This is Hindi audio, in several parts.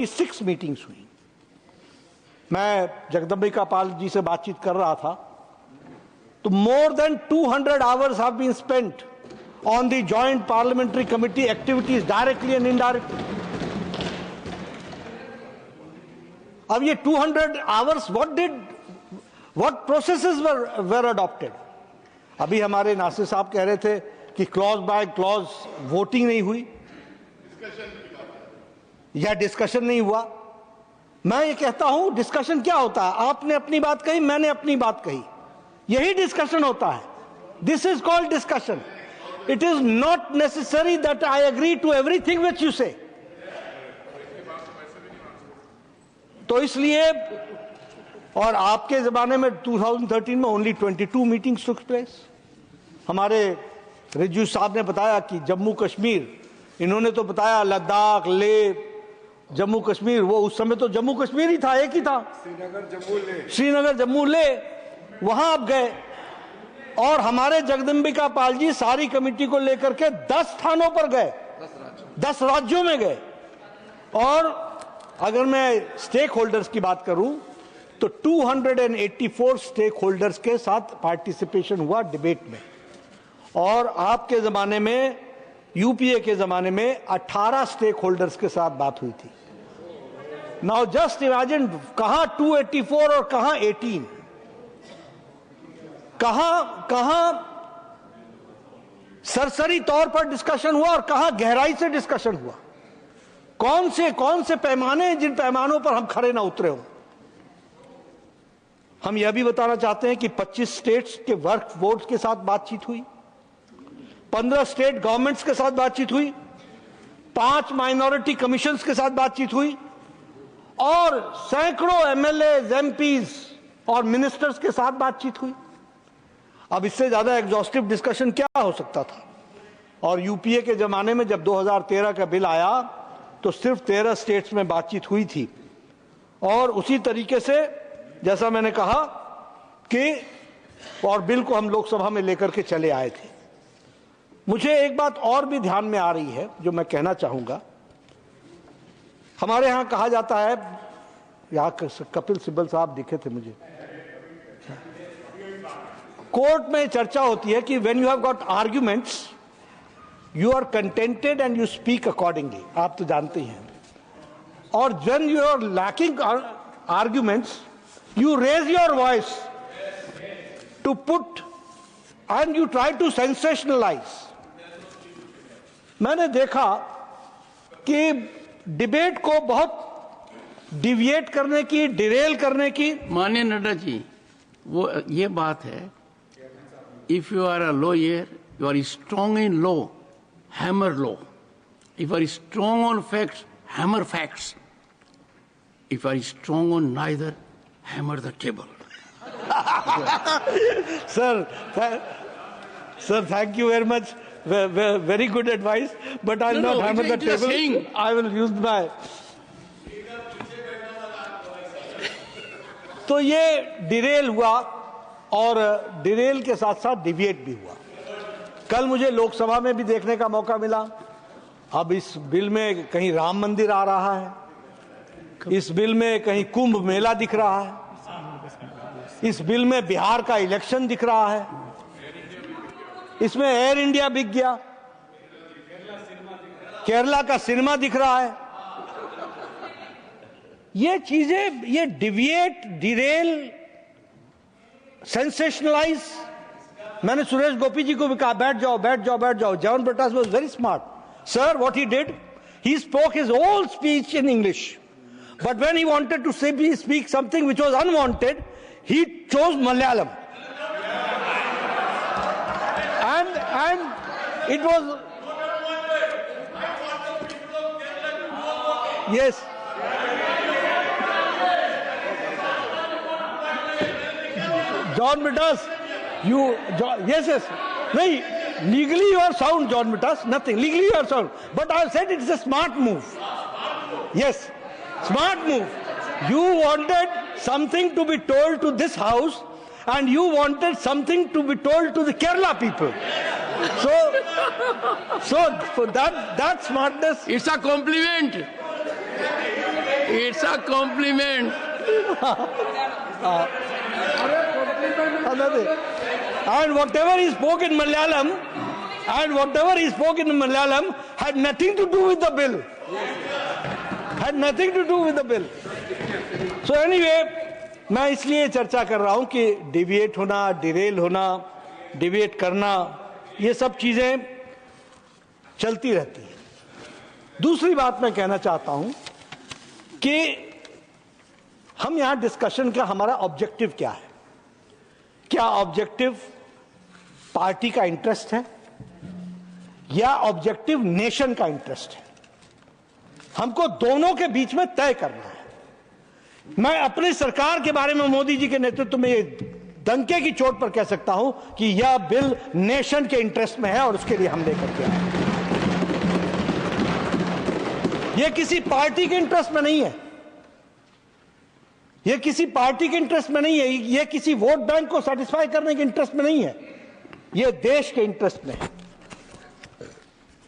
6 मीटिंग्स हुई। मैं जगदम्बिका पाल जी से बातचीत कर रहा था तो more than 200 hours have been spent on the joint parliamentary committee activities directly and indirectly. अब ये 200 hours what processes were adopted. अभी हमारे नासिर साहब कह रहे थे कि क्लॉज बाय क्लॉज वोटिंग नहीं हुई या डिस्कशन नहीं हुआ। मैं ये कहता हूं डिस्कशन क्या होता है? आपने अपनी बात कही, मैंने अपनी बात कही, यही डिस्कशन होता है। This is called discussion. It is not necessary that I agree to everything which you say. तो इसलिए, और आपके जमाने में 2013 में ओनली 22 मीटिंग्स टुक प्लेस। हमारे रिजू साहब ने बताया कि जम्मू कश्मीर, इन्होंने तो बताया लद्दाख, लेह, जम्मू कश्मीर, वो उस समय तो जम्मू कश्मीर ही था, एक ही था, श्रीनगर जम्मू ले, वहां आप गए। और हमारे जगदम्बिका पाल जी सारी कमेटी को लेकर के 10 स्थानों पर गए, 10 राज्यों में गए। और अगर मैं स्टेक होल्डर्स की बात करूं तो 284 स्टेक होल्डर्स के साथ पार्टिसिपेशन हुआ डिबेट में। और आपके जमाने में, यूपीए के जमाने में 18 स्टेक होल्डर्स के साथ बात हुई थी। नाउ जस्ट इमेजिन, कहां 284 और कहां 18, कहां सरसरी तौर पर डिस्कशन हुआ और कहां गहराई से डिस्कशन हुआ। कौन से पैमाने हैं जिन पैमानों पर हम खड़े ना उतरे हो। हम यह भी बताना चाहते हैं कि 25 स्टेट्स के वर्क बोर्ड के साथ बातचीत हुई, 15 स्टेट गवर्नमेंट्स के साथ बातचीत हुई, 5 माइनॉरिटी कमीशंस के साथ बातचीत हुई, और सैकड़ों एमएलए, एमपीज और मिनिस्टर्स के साथ बातचीत हुई। अब इससे ज्यादा एग्जॉस्टिव डिस्कशन क्या हो सकता था? और यूपीए के जमाने में जब 2013 का बिल आया तो सिर्फ 13 स्टेट्स में बातचीत हुई थी। और उसी तरीके से, जैसा मैंने कहा कि, और बिल को हम लोकसभा में लेकर के चले आए थे। मुझे एक बात और भी ध्यान में आ रही है जो मैं कहना चाहूंगा। हमारे यहां कहा जाता है, यहां कपिल सिब्बल साहब दिखे थे मुझे, कोर्ट में चर्चा होती है कि when you have got arguments you are contented and you speak accordingly. आप तो जानते ही हैं। और when you are lacking arguments you raise your voice to put and you try to sensationalize. मैंने देखा कि डिबेट को बहुत डिविएट करने की, डिरेल करने की। माननीय नड्डा जी, वो ये बात है, if you are a lawyer you are strong in law, hammer law. If are strong on facts, hammer facts. If are strong on neither, hammer the table. Sir, thank you very much. Very good advice. But I'll not hammer the table. I will use my. तो ये डिरेल हुआ और डिरेल के साथ साथ डिविएट भी हुआ। कल मुझे लोकसभा में भी देखने का मौका मिला। अब इस बिल में कहीं राम मंदिर आ रहा है, इस बिल में कहीं कुंभ मेला दिख रहा है, इस बिल में बिहार का इलेक्शन दिख रहा है, इसमें एयर इंडिया बिक गया, केरला का सिनेमा दिख रहा है। ये चीजें, ये डिविएट, डिरेल, सेंसेशनलाइज। मैंने सुरेश गोपी जी को भी कहा बैठ जाओ बैठ जाओ बैठ जाओ। John Brittas was very smart. Sir, what he did, he spoke his whole speech in English, but when he wanted to speak something which was unwanted, he chose Malayalam, and it was, yes, John Britas, yes, no, legally you are sound, John Britas, nothing, legally you are sound, but I said it's a smart move. Yes, smart move. You wanted something to be told to this house and you wanted something to be told to the Kerala people. So for that smartness, it's a compliment. It's a compliment. And whatever he spoke in Malayalam, had nothing to do with the bill. Had nothing to do with the bill. So anyway, मैं इसलिए चर्चा कर रहा हूं कि डिविएट होना, डिरेल होना, डिबेट करना, ये सब चीजें चलती रहती हैं। दूसरी बात मैं कहना चाहता हूं कि हम यहां डिस्कशन का हमारा ऑब्जेक्टिव क्या है? क्या ऑब्जेक्टिव पार्टी का इंटरेस्ट है या ऑब्जेक्टिव नेशन का इंटरेस्ट है? हमको दोनों के बीच में तय करना है। मैं अपनी सरकार के बारे में मोदी जी के नेतृत्व में ये डंके की चोट पर कह सकता हूं कि यह बिल नेशन के इंटरेस्ट में है और उसके लिए हम लेकर के आए। यह किसी पार्टी के इंटरेस्ट में नहीं है, यह किसी पार्टी के इंटरेस्ट में नहीं है, यह किसी वोट बैंक को सेटिस्फाई करने के इंटरेस्ट में नहीं है, यह देश के इंटरेस्ट में है।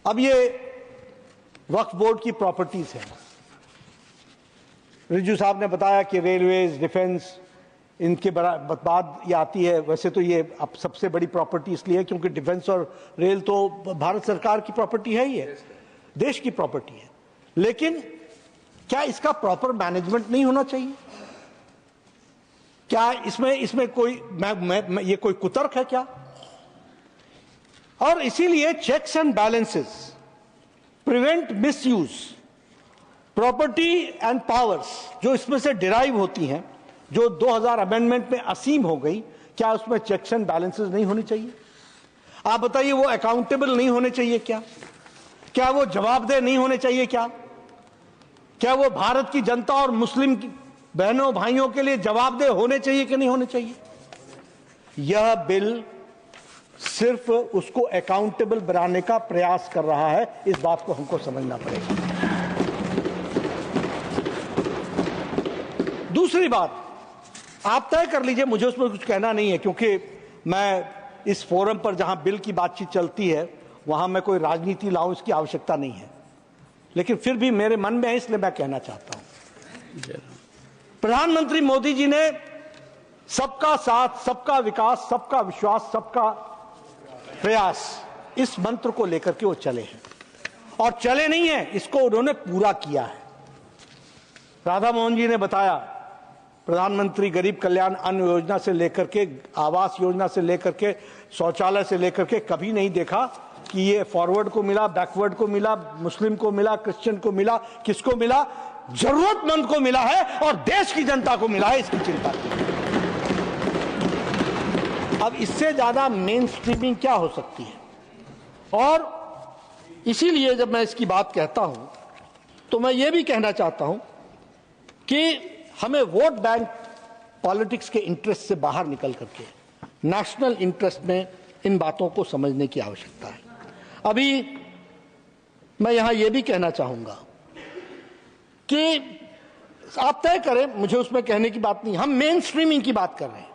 अब ये वक्फ बोर्ड की प्रॉपर्टीज है। रिजू साहब ने बताया कि रेलवेज, डिफेंस, इनके बाद ये आती है। वैसे तो ये अब सबसे बड़ी प्रॉपर्टी इसलिए है क्योंकि डिफेंस और रेल तो भारत सरकार की प्रॉपर्टी है ही है, देश की प्रॉपर्टी है। लेकिन क्या इसका प्रॉपर मैनेजमेंट नहीं होना चाहिए? क्या इसमें कोई ये कोई कुतर्क है क्या? और इसीलिए checks and balances, prevent misuse, property and powers जो इसमें से डिराइव होती हैं, जो 2000 अमेंडमेंट में असीम हो गई, क्या उसमें चेक्स एंड बैलेंसेस नहीं होनी चाहिए? आप बताइए, वो अकाउंटेबल नहीं होने चाहिए क्या? क्या वो जवाबदेह नहीं होने चाहिए क्या? क्या वो भारत की जनता और मुस्लिम बहनों भाइयों के लिए जवाबदेह होने चाहिए कि नहीं होने चाहिए? यह बिल सिर्फ उसको अकाउंटेबल बनाने का प्रयास कर रहा है। इस बात को हमको समझना पड़ेगा। दूसरी बात, आप तय कर लीजिए, मुझे उसमें कुछ कहना नहीं है क्योंकि मैं इस फोरम पर जहां बिल की बातचीत चलती है वहां मैं कोई राजनीति लाऊं, इसकी आवश्यकता नहीं है। लेकिन फिर भी मेरे मन में है, इसलिए मैं कहना चाहता हूं। प्रधानमंत्री मोदी जी ने सबका साथ, सबका विकास, सबका विश्वास, सबका प्रयास, इस मंत्र को लेकर के वो चले हैं और चले नहीं है, इसको उन्होंने पूरा किया है। राधा मोहन जी ने बताया, प्रधानमंत्री गरीब कल्याण अन्न योजना से लेकर के, आवास योजना से लेकर के, शौचालय से लेकर के, कभी नहीं देखा कि ये फॉरवर्ड को मिला, बैकवर्ड को मिला, मुस्लिम को मिला, क्रिश्चियन को मिला, किसको मिला? जरूरतमंद को मिला है और देश की जनता को मिला है। इसकी चिंता की। अब इससे ज्यादा मेन स्ट्रीमिंग क्या हो सकती है? और इसीलिए जब मैं इसकी बात कहता हूं तो मैं ये भी कहना चाहता हूं कि हमें वोट बैंक पॉलिटिक्स के इंटरेस्ट से बाहर निकल करके नेशनल इंटरेस्ट में इन बातों को समझने की आवश्यकता है। अभी मैं यहां यह भी कहना चाहूंगा कि आप तय करें, मुझे उसमें कहने की बात नहीं, हम मेन स्ट्रीमिंग की बात कर रहे हैं।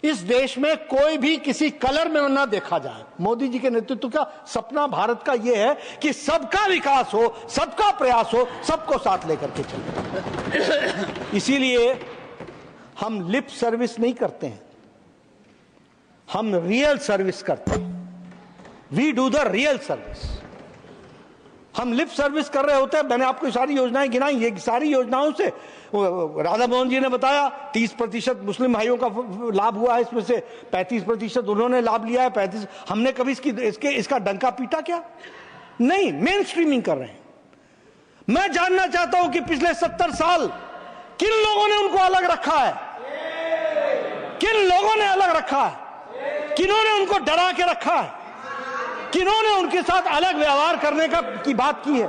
इस देश में कोई भी किसी कलर में ना देखा जाए। मोदी जी के नेतृत्व का सपना भारत का यह है कि सबका विकास हो, सबका प्रयास हो, सबको साथ लेकर के चले। इसीलिए हम लिप सर्विस नहीं करते हैं, हम रियल सर्विस करते हैं। We do the real service. हम लिप सर्विस कर रहे होते हैं। मैंने आपको सारी योजनाएं गिनाई, ये सारी योजनाओं से राधा मोहन जी ने बताया 30% मुस्लिम भाइयों का लाभ हुआ है, इसमें से 35% उन्होंने लाभ लिया है। 35 हमने कभी इसका डंका पीटा क्या? नहीं, मेन स्ट्रीमिंग कर रहे हैं। मैं जानना चाहता हूं कि पिछले 70 साल किन लोगों ने उनको अलग रखा है? किन लोगों ने अलग रखा है? किन्होंने उनको डरा के रखा है? किन्होंने उनके साथ अलग व्यवहार करने की बात की है?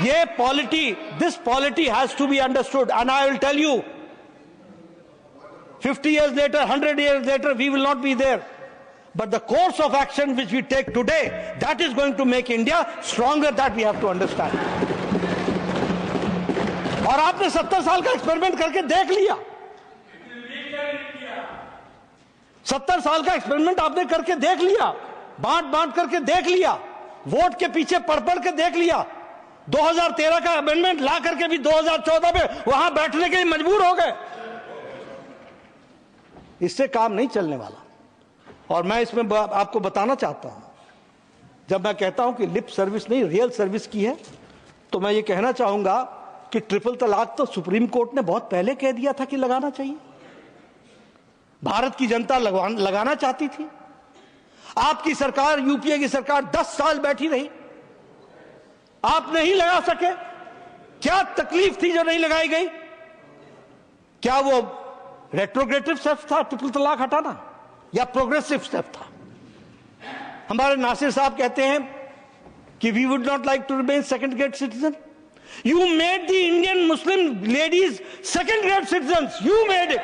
ये polity, this polity has to be understood and I will tell you, 50 years later, 100 years later, we will not be there. But the course of action which we take today, that is going to make India stronger, that we have to understand. और आपने 70 साल का एक्सपेरिमेंट करके देख लिया। 70 साल का एक्सपेरिमेंट आपने करके देख लिया, बांट बांट करके देख लिया, वोट के पीछे पढ़ पढ़ के देख लिया। 2013 का अमेंडमेंट ला करके भी 2014 में वहां बैठने के लिए मजबूर हो गए। इससे काम नहीं चलने वाला। और मैं इसमें आपको बताना चाहता हूं, जब मैं कहता हूं कि लिप सर्विस नहीं रियल सर्विस की है, तो मैं ये कहना चाहूंगा कि ट्रिपल तलाक तो सुप्रीम कोर्ट ने बहुत पहले कह दिया था कि लगाना चाहिए। भारत की जनता लगाना चाहती थी। आपकी सरकार, यूपीए की सरकार 10 साल बैठी रही, आप नहीं लगा सके। क्या तकलीफ थी जो नहीं लगाई गई? क्या वो रेट्रोग्रेटिव स्टेप था ट्रिपल तलाक हटाना, या प्रोग्रेसिव स्टेप था? हमारे नासिर साहब कहते हैं कि we would not like to remain second grade citizen. You made the Indian Muslim ladies second grade citizens. You made it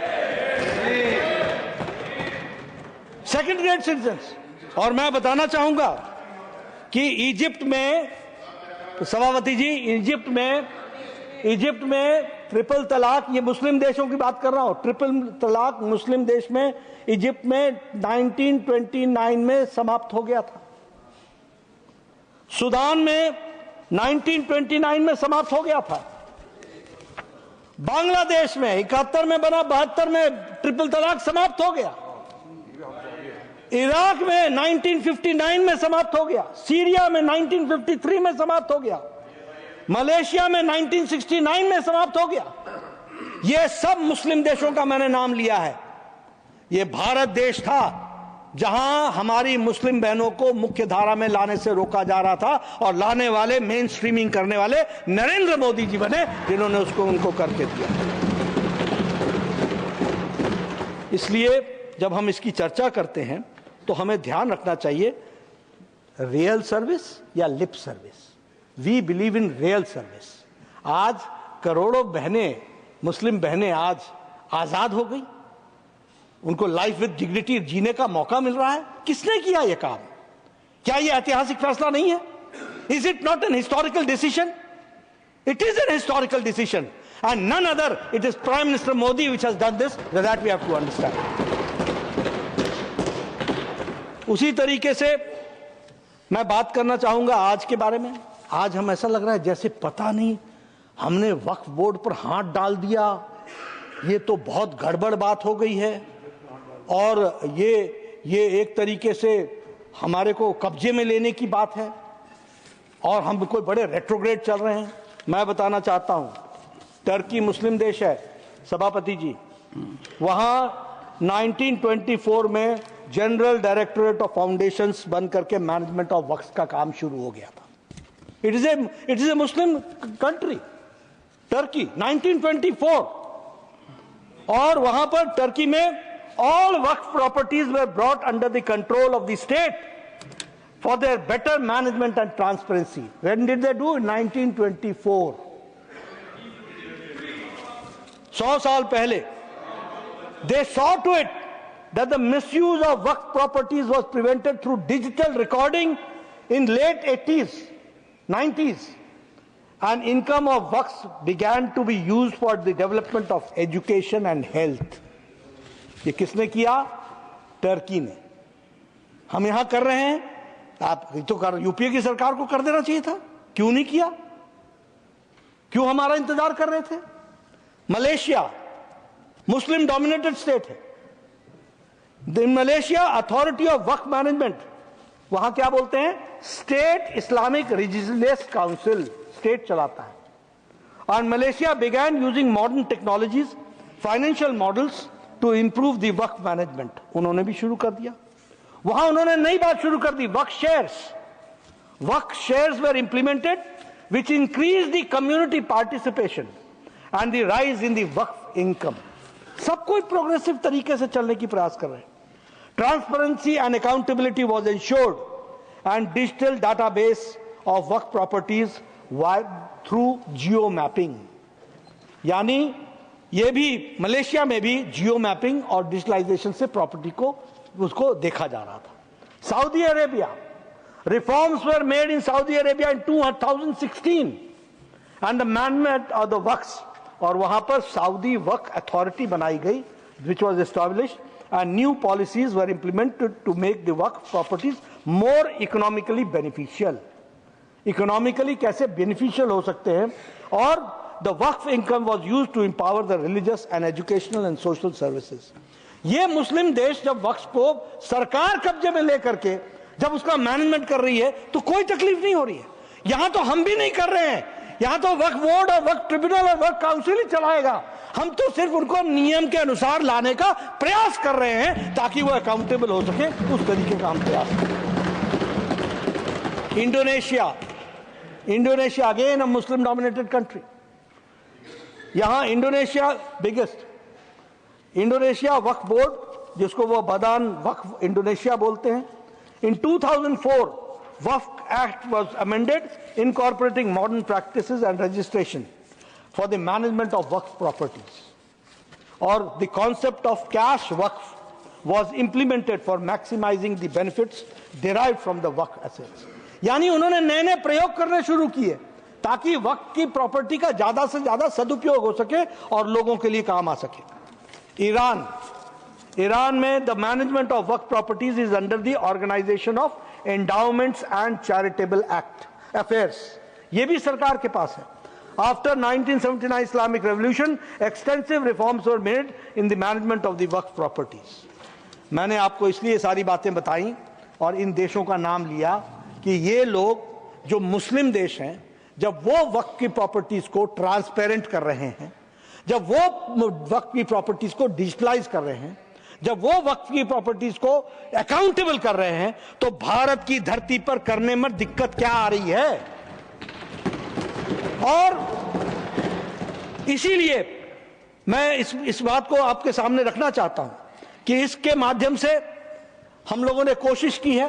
second grade citizens. और मैं बताना चाहूंगा कि इजिप्ट में, सभापति जी, इजिप्ट में ट्रिपल तलाक, ये मुस्लिम देशों की बात कर रहा हूं, ट्रिपल तलाक मुस्लिम देश में, इजिप्ट में 1929 में समाप्त हो गया था। सूडान में 1929 में समाप्त हो गया था। बांग्लादेश में 71 में बना, 72 में ट्रिपल तलाक समाप्त हो गया। इराक में 1959 में समाप्त हो गया। सीरिया में 1953 में समाप्त हो गया। मलेशिया में 1969 में समाप्त हो गया। यह सब मुस्लिम देशों का मैंने नाम लिया है। यह भारत देश था जहां हमारी मुस्लिम बहनों को मुख्य धारा में लाने से रोका जा रहा था, और लाने वाले, मेन स्ट्रीमिंग करने वाले नरेंद्र मोदी जी बने, जिन्होंने उनको करके दिया। इसलिए जब हम इसकी चर्चा करते हैं तो हमें ध्यान रखना चाहिए, रियल सर्विस या lip service. We believe in real service. आज करोड़ों बहनें, मुस्लिम बहनें आज आजाद हो गई, उनको लाइफ विद डिग्निटी जीने का मौका मिल रहा है। किसने किया यह काम? क्या यह ऐतिहासिक फैसला नहीं है? Is it not an historical decision? It is an historical decision, and none other, it is prime minister Modi which has done this, that we have to understand. उसी तरीके से मैं बात करना चाहूंगा आज के बारे में। आज हम, ऐसा लग रहा है जैसे पता नहीं हमने वक्फ बोर्ड पर हाथ डाल दिया, ये तो बहुत गड़बड़ बात हो गई है, और ये एक तरीके से हमारे को कब्जे में लेने की बात है, और हम कोई बड़े रेट्रोग्रेड चल रहे हैं। मैं बताना चाहता हूं, टर्की मुस्लिम देश है सभापति जी, वहां 1924 में जनरल डायरेक्टोरेट ऑफ फाउंडेशंस बन करके मैनेजमेंट ऑफ वक्फ का काम शुरू हो गया था। It is A Muslim country, Turkey, 1924। और वहां पर टर्की में all Waqf properties were brought under the control of the state for their better management and transparency. When did they do? 1924। 100 साल पहले। They saw to it that the misuse of Waqf properties was prevented through digital recording in late 80s, 90s, and income of Waqf began to be used for the development of education and health. ये किसने किया? टर्की ने। हम यहां कर रहे हैं, आप तो कर, यूपीए की सरकार को कर देना चाहिए था, क्यों नहीं किया? क्यों हमारा इंतजार कर रहे थे? मलेशिया मुस्लिम डोमिनेटेड स्टेट है। In Malaysia authority of waqf management, वहां क्या बोलते हैं? State Islamic religious council, state चलाता है। और Malaysia began using modern technologies, financial models to improve the waqf management. उन्होंने भी शुरू कर दिया। वहां उन्होंने नई बात शुरू कर दी, waqf shares. Waqf shares were implemented which increase the community participation and the rise in the waqf income. सब कोई प्रोग्रेसिव तरीके से चलने की प्रयास कर रहे हैं। Transparency and accountability was ensured and digital database of waqf properties through geo mapping. यानी ये भी मलेशिया में भी जियो मैपिंग और डिजिटलाइजेशन से प्रॉपर्टी को उसको देखा जा रहा था। Saudi Arabia, reforms were made in Saudi Arabia in 2016 and the management of the waqf, और वहां पर सऊदी वक्फ अथॉरिटी बनाई गई which was established, and new policies were implemented to make the waqf properties more economically beneficial. Economically कैसे बेनिफिशियल हो सकते हैं, और the waqf income was use to empower the religious and educational and social services. ये मुस्लिम देश जब वक्फ को सरकार कब्जे में लेकर के जब उसका मैनेजमेंट कर रही है तो कोई तकलीफ नहीं हो रही है। यहां तो हम भी नहीं कर रहे हैं, यहां तो वक्फ बोर्ड और वक्फ ट्रिब्यूनल और वक्फ काउंसिल ही चलाएगा। हम तो सिर्फ उनको नियम के अनुसार लाने का प्रयास कर रहे हैं ताकि वो अकाउंटेबल हो सके, उस तरीके का हम प्रयास करें। Indonesia again a Muslim dominated country. यहां इंडोनेशिया बिगेस्ट, इंडोनेशिया वक्फ बोर्ड, जिसको वो बदान वक्फ इंडोनेशिया बोलते हैं, in 2004 Waqf Act was amended incorporating modern practices and registration for the management of waqf properties, or the concept of cash waqf was implemented for maximizing the benefits derived from the waqf assets। यानी उन्होंने नए नए प्रयोग करने शुरू किए ताकि वक्फ की प्रॉपर्टी का ज्यादा से ज्यादा सदुपयोग हो सके और लोगों के लिए काम आ सके। ईरान में the management of waqf properties is under the organisation of endowments and charitable act affairs. ये भी सरकार के पास है। After 1979 Islamic revolution extensive reforms were made in the management of the waqf properties. मैंने आपको इसलिए सारी बातें बताई और इन देशों का नाम लिया कि ये लोग जो मुस्लिम देश हैं, जब वो वक्फ की प्रॉपर्टीज को ट्रांसपेरेंट कर रहे हैं, जब वो वक्फ की प्रॉपर्टीज को डिजिटलाइज कर रहे हैं, जब वो वक्फ की प्रॉपर्टीज को अकाउंटेबल कर रहे हैं, तो भारत की धरती पर करने में दिक्कत क्या आ रही है। और इसीलिए मैं इस बात को आपके सामने रखना चाहता हूं कि इसके माध्यम से हम लोगों ने कोशिश की है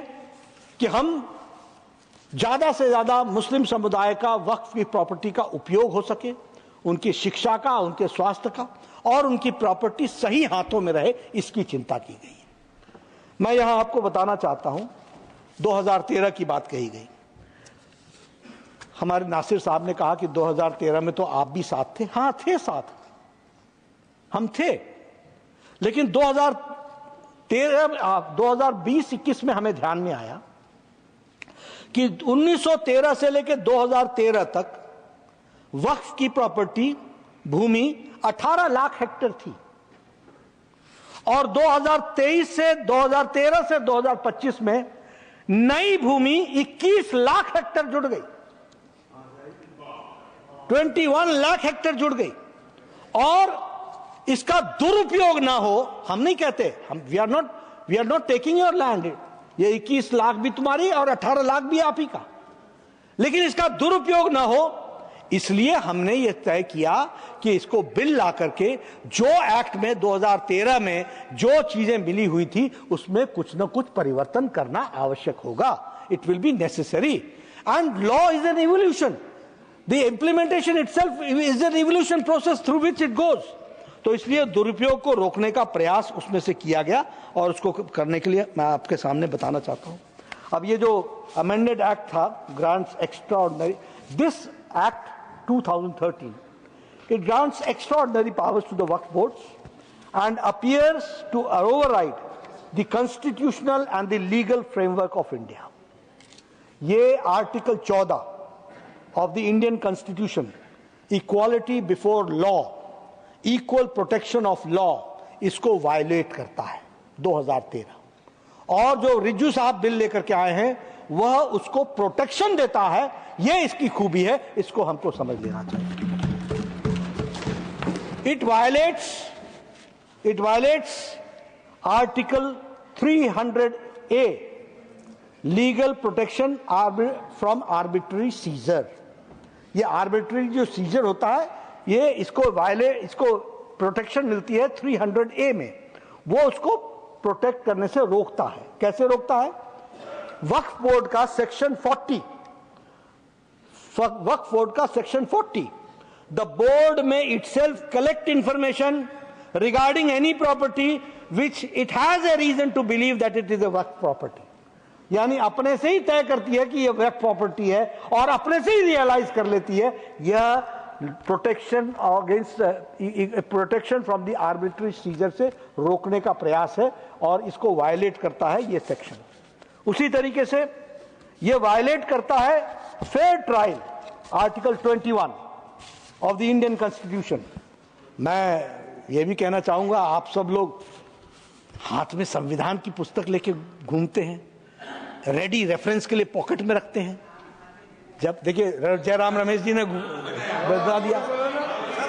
कि हम ज्यादा से ज्यादा मुस्लिम समुदाय का वक्फ की प्रॉपर्टी का उपयोग हो सके, उनकी शिक्षा का, उनके स्वास्थ्य का, और उनकी प्रॉपर्टी सही हाथों में रहे, इसकी चिंता की गई है। मैं यहां आपको बताना चाहता हूं, 2013 की बात कही गई। हमारे नासिर साहब ने कहा कि 2013 में तो आप भी साथ थे। हां थे, साथ हम थे, लेकिन 2020-21 में हमें ध्यान में आया कि 1913 से लेकर 2013 तक वक्फ की प्रॉपर्टी भूमि 18 लाख हेक्टेयर थी, और 2013 से 2025 में नई भूमि 21 लाख हेक्टेयर जुड़ गई, 21 लाख हेक्टेयर जुड़ गई। और इसका दुरुपयोग ना हो, हम नहीं कहते, हम we are not taking your land, ये 21 लाख भी तुम्हारी और 18 लाख भी आप ही का, लेकिन इसका दुरुपयोग ना हो, इसलिए हमने यह तय किया कि इसको बिल ला करके जो एक्ट में 2013 में जो चीजें मिली हुई थी उसमें कुछ न कुछ परिवर्तन करना आवश्यक होगा। It will be necessary, and law is an evolution, the implementation itself is an evolution process through which it goes. तो इसलिए दुरुपयोग को रोकने का प्रयास उसमें से किया गया, और उसको करने के लिए मैं आपके सामने बताना चाहता हूं। अब ये जो अमेंडेड एक्ट था, grants extraordinary, this act 2013, it grants extraordinary powers to the Waqf boards and appears to override the constitutional and the legal framework of India. ये article 14 of the Indian Constitution, equality before law, equal protection of law, इसको वायलेट करता है 2013। और जो रिज्जू साहब बिल लेकर के आए हैं वह उसको प्रोटेक्शन देता है। यह इसकी खूबी है, इसको हमको समझ लेना चाहिए। It violates article 300A, legal protection from arbitrary seizure. ये आर्बिट्ररी जो सीजर होता है, ये इसको प्रोटेक्शन मिलती है 300A में, वो उसको प्रोटेक्ट करने से रोकता है। कैसे रोकता है? वक्फ बोर्ड का सेक्शन 40, वक्फ बोर्ड का section 40, the board may itself collect information regarding any property which it has a reason to believe that it is a waqf property. यानी अपने से ही तय करती है कि यह वक्फ प्रॉपर्टी है, और अपने से ही रियलाइज कर लेती है यह protection against protection from the arbitrary seizure से रोकने का प्रयास है, और इसको वायलेट करता है ये सेक्शन। उसी तरीके से ये वायलेट करता है fair trial, Article 21 of the Indian Constitution. मैं ये भी कहना चाहूंगा, आप सब लोग हाथ में संविधान की पुस्तक लेके घूमते हैं, रेडी रेफरेंस के लिए पॉकेट में रखते हैं. जब देखिए जयराम रमेश जी ने बता दिया,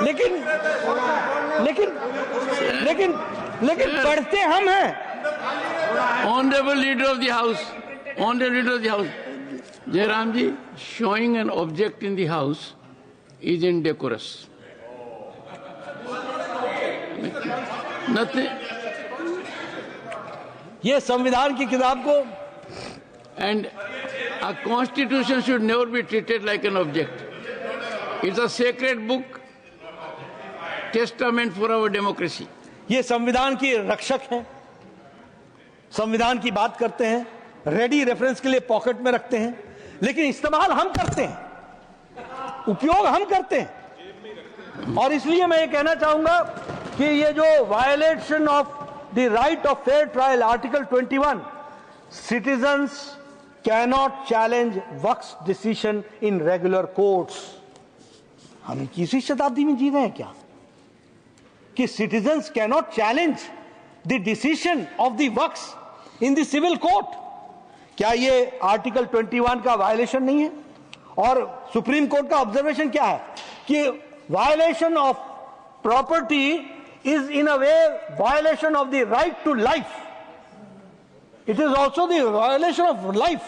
लेकिन लेकिन लेकिन लेकिन पढ़ते हम हैं. Honorable Leader of the House, Honorable Leader of the House, Jairam ji, showing an object in the House is indecorous. Nothing. ये संविधान की किताब को, And a constitution should never be treated like an object. It's a sacred book, testament for our democracy. ये संविधान की रक्षक हैं, संविधान की बात करते हैं, रेडी रेफरेंस के लिए पॉकेट में रखते हैं, लेकिन इस्तेमाल हम करते हैं, उपयोग हम करते हैं. और इसलिए मैं ये कहना चाहूंगा कि ये जो violation of the right of fair trial, article 21, citizens cannot challenge waqf decision in regular courts. हम 21वीं शताब्दी में जी रहे हैं क्या कि citizens cannot challenge the decision of the waqf in the civil court? क्या ये आर्टिकल 21 का वायलेशन नहीं है? और सुप्रीम कोर्ट का ऑब्जर्वेशन क्या है कि violation of property is in a way violation of the right to life. It is also the violation of life.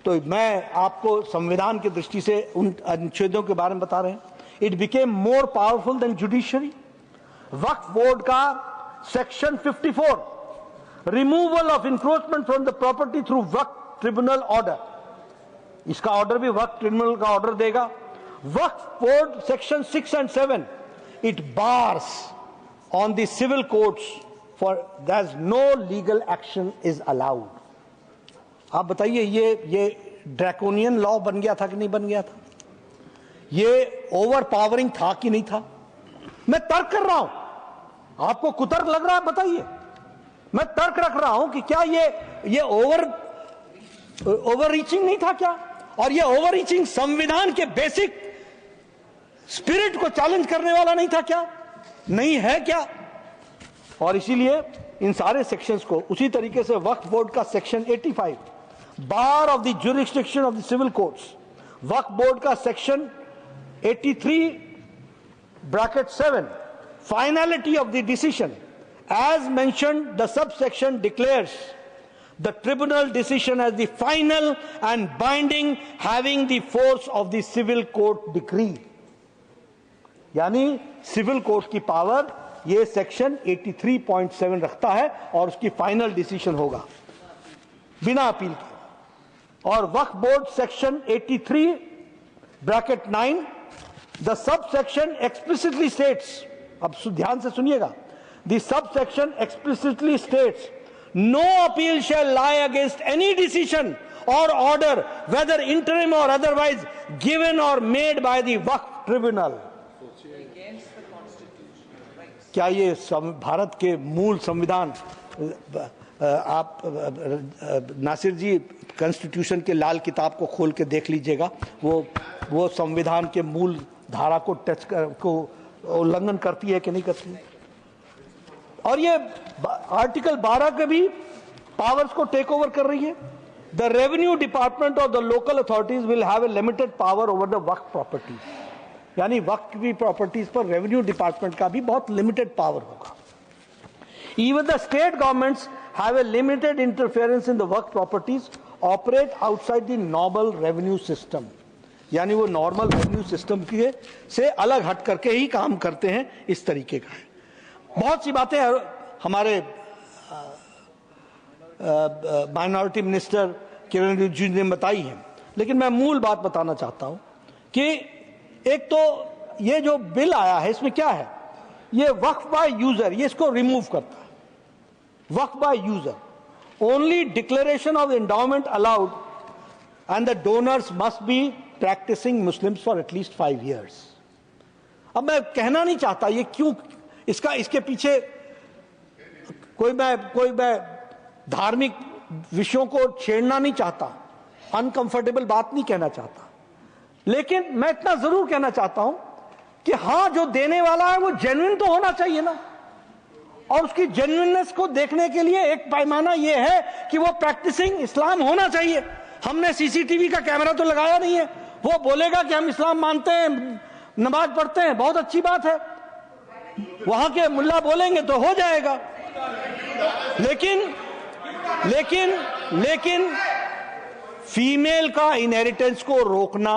तो मैं आपको संविधान की दृष्टि से उन अनुच्छेदों के बारे में बता रहे हैं. It became more powerful than judiciary. Waqf board का section 54, removal of encroachment from the property through waqf tribunal order, इसका ऑर्डर भी वक्फ ट्रिब्यूनल का ऑर्डर देगा. Waqf board section 6 and 7, it bars on the civil courts for that no legal action is allowed. आप बताइए ये ड्रैकोनियन लॉ बन गया था कि नहीं बन गया था? ये ओवर पावरिंग था कि नहीं था? मैं तर्क कर रहा हूं, आपको कुतर्क लग रहा है बताइए. मैं तर्क रख रहा हूं कि क्या ये ओवर रीचिंग नहीं था क्या? और ये ओवर रीचिंग संविधान के बेसिक स्पिरिट को चैलेंज करने वाला नहीं था क्या? नहीं है क्या? और इसीलिए इन सारे सेक्शंस को उसी तरीके से वक्फ बोर्ड का section 85, bar of the jurisdiction of the civil courts, waqf board का section 83 bracket 7, finality of the decision, as mentioned, the subsection declares the tribunal decision as the final and binding, having the force of the civil court decree. यानी सिविल कोर्ट की पावर ये सेक्शन 83.7 रखता है और उसकी फाइनल डिसीजन होगा बिना अपील के. और वक्फ board section 83 bracket 9, the subsection explicitly states, अब ध्यान से सुनिएगा, the subsection explicitly states no appeal shall lie against any decision or order whether interim or otherwise given or made by the Waqf tribunal. क्या ये भारत के मूल संविधान, आप नासिर जी कॉन्स्टिट्यूशन के लाल किताब को खोल के देख लीजिएगा, वो संविधान के मूल धारा को को उल्लंघन करती है कि नहीं करती है? और ये आर्टिकल 12 के भी पावर्स को टेक ओवर कर रही है. द रेवेन्यू डिपार्टमेंट और the local authorities will have a limited power over the waqf properties. यानी वक्फ की प्रॉपर्टीज पर रेवेन्यू डिपार्टमेंट का भी बहुत लिमिटेड पावर होगा. Even the state governments have a limited interference in the waqf properties, operate outside the normal revenue system. यानी वो नॉर्मल रेवेन्यू सिस्टम के से अलग हट करके ही काम करते हैं, इस तरीके का है. बहुत सी बातें हमारे माइनॉरिटी मिनिस्टर किरण रिजिजू ने बताई हैं, लेकिन मैं मूल बात बताना चाहता हूं कि एक तो ये जो बिल आया है इसमें क्या है, ये वक्फ बाय यूजर, ये इसको रिमूव करता है. Waqf by user, only declaration of endowment allowed and the donors must be practicing Muslims for at least 5 years. अब मैं कहना नहीं चाहता ये क्यों, इसके पीछे कोई मैं धार्मिक विषयों को छेड़ना नहीं चाहता, अनकंफर्टेबल बात नहीं कहना चाहता, लेकिन मैं इतना जरूर कहना चाहता हूं कि हां, जो देने वाला है वो जेन्युइन तो होना चाहिए ना, और उसकी जेन्युइननेस को देखने के लिए एक पैमाना यह है कि वो प्रैक्टिसिंग इस्लाम होना चाहिए। हमने सीसीटीवी का कैमरा तो लगाया नहीं है, वो बोलेगा कि हम इस्लाम मानते हैं, नमाज पढ़ते हैं, बहुत अच्छी बात है, वहां के मुल्ला बोलेंगे तो हो जाएगा। लेकिन फीमेल का इनहेरिटेंस को रोकना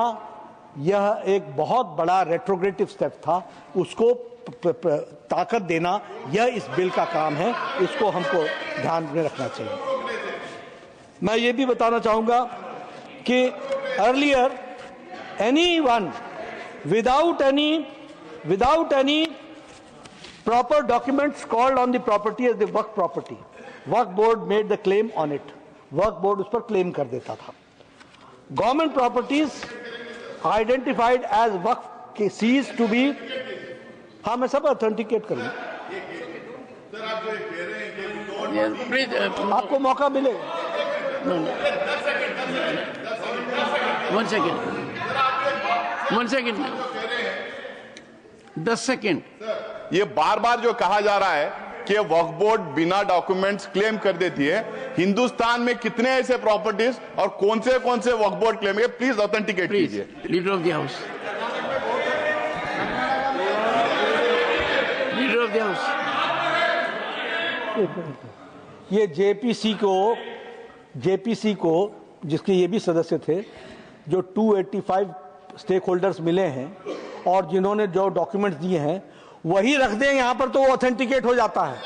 यह एक बहुत बड़ा रेट्रोग्रेटिव स्टेप था, उसको ताकत देना यह इस बिल का काम है, इसको हमको ध्यान में रखना चाहिए। मैं ये भी बताना चाहूंगा कि earlier anyone without any proper documents called on the property as the Waqf property, Waqf board made the claim on it, Waqf board उस पर क्लेम कर देता था। गवर्नमेंट प्रॉपर्टीज आइडेंटिफाइड एज वक्फ के सीज टू बी, हाँ मैं सब ऑथेंटिकेट करूंगा, आपको मौका मिलेगा। One second 10 second. ये बार बार जो कहा जा रहा है कि वक्फ बोर्ड बिना डॉक्यूमेंट्स क्लेम कर देती है, हिंदुस्तान में कितने ऐसे प्रॉपर्टीज और कौन से वक्फ बोर्ड क्लेम है, प्लीज ऑथेंटिकेट कीजिए। Leader of the house, leader of the house. ये जेपीसी को जिसके ये भी सदस्य थे, जो 285 स्टेक होल्डर्स मिले हैं और जिन्होंने जो डॉक्यूमेंट्स दिए हैं वही रख दें यहां पर, तो वो ऑथेंटिकेट हो जाता है।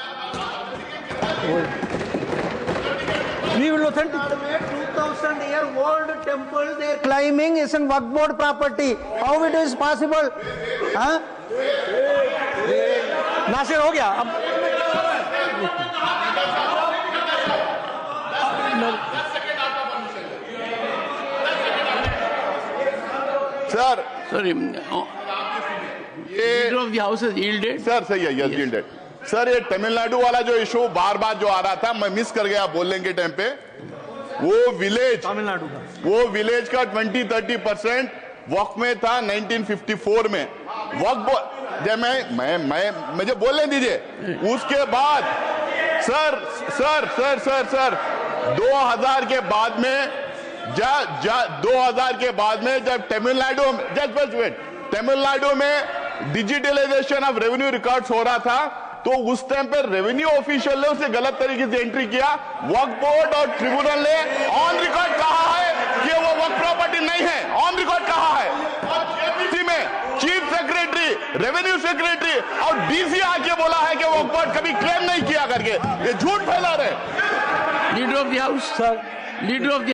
We will authenticate. 2000-year-old temple they are climbing is in Waqf Board property. How it is possible? Huh? Nasir हो गया अब। सर सॉरी, ये leader of the house has yielded. Sir सही है, यस यील्डेड। सर ये तमिलनाडु वाला जो इशू बार बार जो आ रहा था, मैं मिस कर गया बोलने के टाइम पे, वो विलेज, तमिलनाडु का वो विलेज का 20-30% वक्फ में था 1954 में। वक्फ जब मैं मुझे बोलने दीजिए। उसके बाद सर 2000 के बाद में 2000 के बाद में जब तमिलनाडु में डिजिटलाइजेशन ऑफ रेवेन्यू रिकॉर्ड्स हो रहा था, तो उस टाइम पर रेवेन्यू ऑफिशियल ने उसे गलत तरीके से एंट्री किया। वक्फ बोर्ड और ट्रिब्यूनल ने ऑन रिकॉर्ड कहा है कि वो वक्फ प्रॉपर्टी नहीं है, ऑन रिकॉर्ड कहा है। और में चीफ सेक्रेटरी, रेवेन्यू सेक्रेटरी और डीसी आके बोला है कि वक्फ बोर्ड कभी क्लेम नहीं किया करके, ये झूठ फैला रहे। Leader of the house, sir leader of the